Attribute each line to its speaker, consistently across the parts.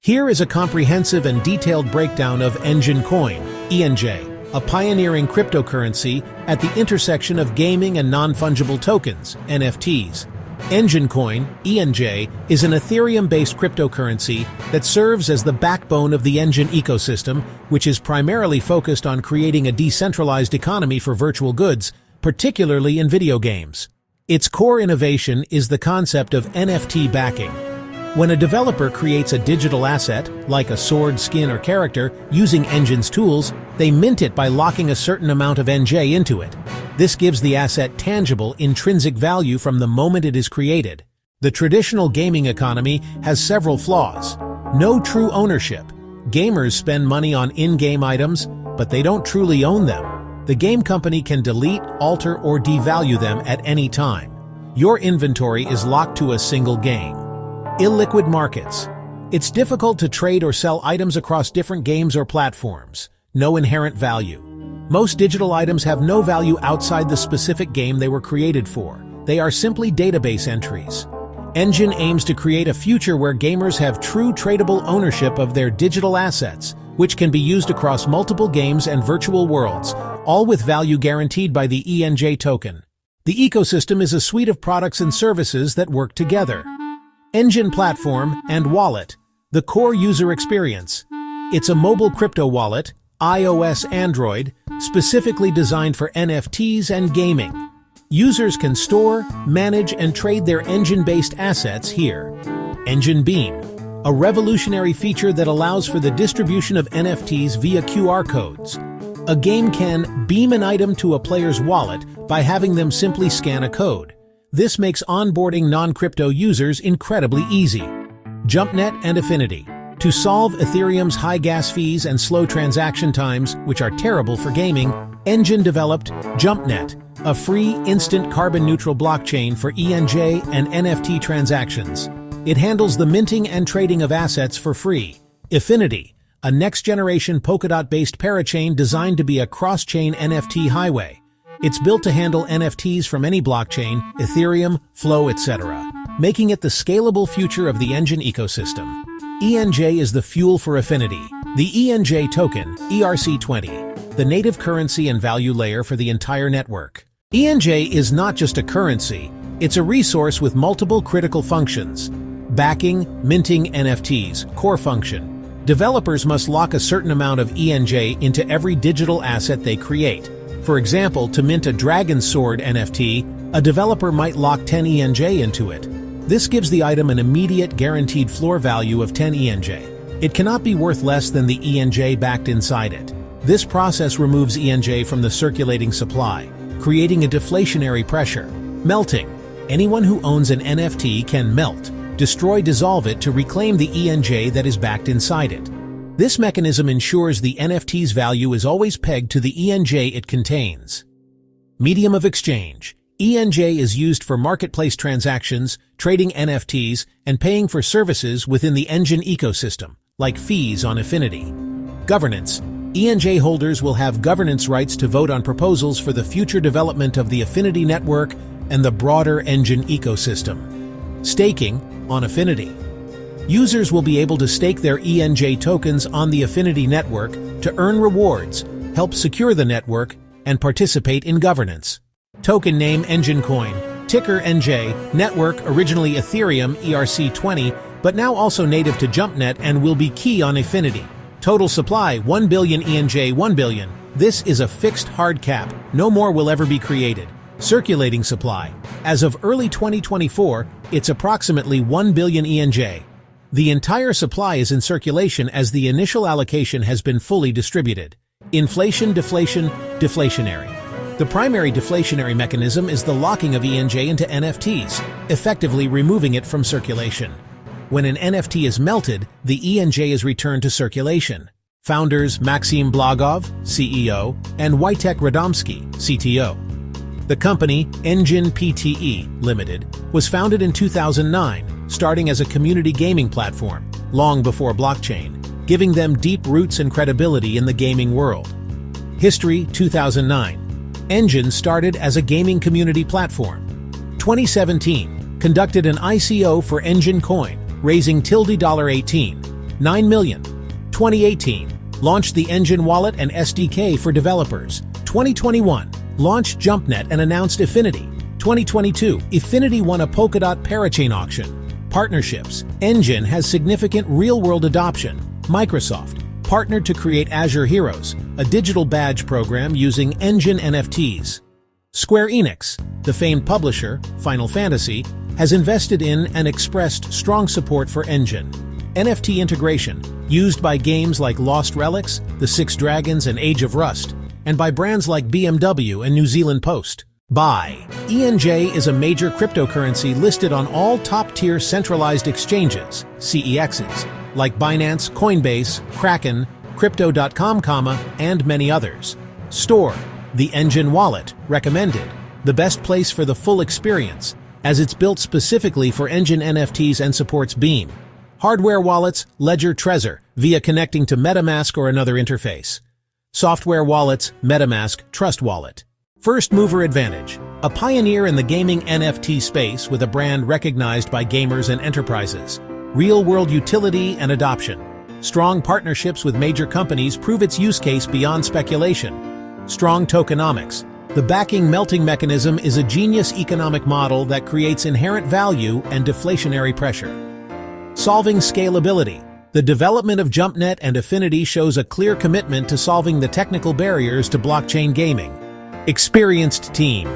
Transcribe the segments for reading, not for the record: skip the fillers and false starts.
Speaker 1: Here is a comprehensive and detailed breakdown of Enjin Coin, ENJ, a pioneering cryptocurrency at the intersection of gaming and non-fungible tokens, NFTs. Enjin Coin, ENJ, is an Ethereum-based cryptocurrency that serves as the backbone of the Enjin ecosystem, which is primarily focused on creating a decentralized economy for virtual goods, particularly in video games. Its core innovation is the concept of NFT-backing. When a developer creates a digital asset, like a sword, skin, or character, using Enjin's tools, they mint it by locking a certain amount of NJ into it. This gives the asset tangible, intrinsic value from the moment it is created. The traditional gaming economy has several flaws. No true ownership. Gamers spend money on in-game items, but they don't truly own them. The game company can delete, alter, or devalue them at any time. Your inventory is locked to a single game. Illiquid markets. It's difficult to trade or sell items across different games or platforms. No inherent value. Most digital items have no value outside the specific game they were created for. They are simply database entries. Enjin aims to create a future where gamers have true tradable ownership of their digital assets, which can be used across multiple games and virtual worlds, all with value guaranteed by the ENJ token. The ecosystem is a suite of products and services that work together. Enjin Platform and Wallet, the core user experience. It's a mobile crypto wallet, iOS Android, specifically designed for NFTs and gaming. Users can store, manage, and trade their Enjin-based assets here. Enjin Beam, a revolutionary feature that allows for the distribution of NFTs via QR codes. A game can beam an item to a player's wallet by having them simply scan a code. This makes onboarding non-crypto users incredibly easy. JumpNet and Efinity. To solve Ethereum's high gas fees and slow transaction times, which are terrible for gaming, Enjin developed JumpNet, a free, instant carbon-neutral blockchain for ENJ and NFT transactions. It handles the minting and trading of assets for free. Efinity, a next-generation Polkadot-based parachain designed to be a cross-chain NFT highway. It's built to handle NFTs from any blockchain, Ethereum, Flow, etc., making it the scalable future of the Enjin ecosystem. ENJ is the fuel for Efinity, the ENJ token, ERC20, the native currency and value layer for the entire network. ENJ is not just a currency, it's a resource with multiple critical functions. Backing, minting NFTs, core function. Developers must lock a certain amount of ENJ into every digital asset they create. For example, to mint a Dragon Sword NFT, a developer might lock 10 ENJ into it. This gives the item an immediate guaranteed floor value of 10 ENJ. It cannot be worth less than the ENJ backed inside it. This process removes ENJ from the circulating supply, creating a deflationary pressure. Melting. Anyone who owns an NFT can melt, dissolve it to reclaim the ENJ that is backed inside it. This mechanism ensures the NFT's value is always pegged to the ENJ it contains. Medium of exchange. ENJ is used for marketplace transactions, trading NFTs, and paying for services within the Enjin ecosystem, like fees on Efinity. Governance. ENJ holders will have governance rights to vote on proposals for the future development of the Efinity network and the broader Enjin ecosystem. Staking on Efinity. Users will be able to stake their ENJ tokens on the Efinity network to earn rewards, help secure the network, and participate in governance. Token name Enjin Coin, ticker NJ, network originally Ethereum ERC20, but now also native to JumpNet and will be key on Efinity. Total supply 1 billion ENJ 1 billion. This is a fixed hard cap, no more will ever be created. Circulating supply. As of early 2024, it's approximately 1 billion ENJ. The entire supply is in circulation as the initial allocation has been fully distributed. Inflation, deflation, deflationary. The primary deflationary mechanism is the locking of ENJ into NFTs, effectively removing it from circulation. When an NFT is melted, the ENJ is returned to circulation. Founders Maxim Blagov, CEO, and Wojtek Radomski, CTO. The company, Enjin Pte. Limited, was founded in 2009, starting as a community gaming platform, long before blockchain, giving them deep roots and credibility in the gaming world. History 2009. Enjin started as a gaming community platform. 2017, conducted an ICO for Enjin Coin, raising $18. 9 million. 2018, launched the Enjin wallet and SDK for developers. 2021, launched JumpNet and announced Efinity. 2022, Efinity won a Polkadot parachain auction. Partnerships. Enjin has significant real-world adoption. Microsoft partnered to create Azure Heroes, a digital badge program using Enjin NFTs. Square Enix, the famed publisher, Final Fantasy, has invested in and expressed strong support for Enjin. NFT integration, used by games like Lost Relics, The Six Dragons, and Age of Rust, and by brands like BMW and New Zealand Post. Buy. ENJ is a major cryptocurrency listed on all top-tier centralized exchanges, CEXs, like Binance, Coinbase, Kraken, Crypto.com, and many others. Store. The Enjin wallet, recommended. The best place for the full experience, as it's built specifically for Enjin NFTs and supports Beam. Hardware wallets, Ledger Trezor, via connecting to MetaMask or another interface. Software wallets, MetaMask Trust Wallet. First mover advantage. A pioneer in the gaming NFT space with a brand recognized by gamers and enterprises. Real-world utility and adoption. Strong partnerships with major companies prove its use case beyond speculation. Strong tokenomics. The backing melting mechanism is a genius economic model that creates inherent value and deflationary pressure. Solving scalability. The development of JumpNet and Efinity shows a clear commitment to solving the technical barriers to blockchain gaming. Experienced team.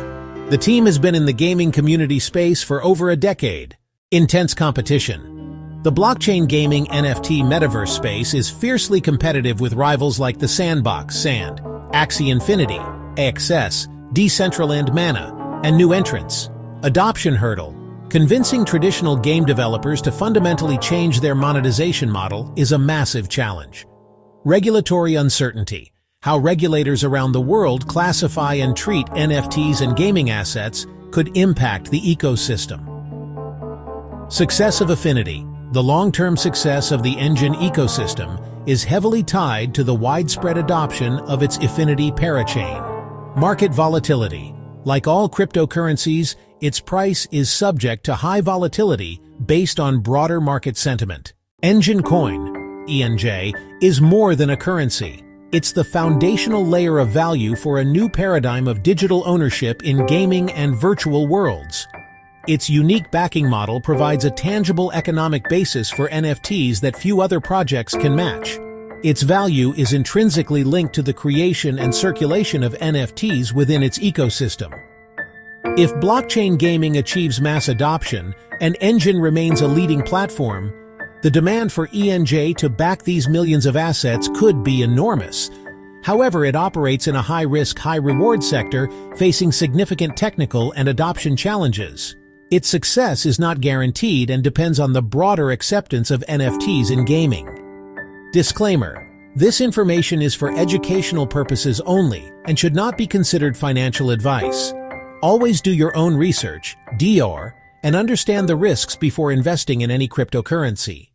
Speaker 1: The team has been in the gaming community space for over a decade. Intense competition. The blockchain gaming NFT metaverse space is fiercely competitive with rivals like the Sandbox, Sand, Axie Infinity, AXS, Decentraland Mana, and new entrants. Adoption hurdle. Convincing traditional game developers to fundamentally change their monetization model is a massive challenge. Regulatory uncertainty. How regulators around the world classify and treat NFTs and gaming assets could impact the ecosystem. Success of Efinity. The long-term success of the Enjin ecosystem is heavily tied to the widespread adoption of its Efinity parachain. Market volatility. Like all cryptocurrencies, its price is subject to high volatility based on broader market sentiment. Enjin Coin, ENJ, is more than a currency. It's the foundational layer of value for a new paradigm of digital ownership in gaming and virtual worlds. Its unique backing model provides a tangible economic basis for NFTs that few other projects can match. Its value is intrinsically linked to the creation and circulation of NFTs within its ecosystem. If blockchain gaming achieves mass adoption and Enjin remains a leading platform, the demand for ENJ to back these millions of assets could be enormous. However, it operates in a high-risk, high-reward sector facing significant technical and adoption challenges. Its success is not guaranteed and depends on the broader acceptance of NFTs in gaming. Disclaimer: this information is for educational purposes only and should not be considered financial advice. Always do your own research, and understand the risks before investing in any cryptocurrency.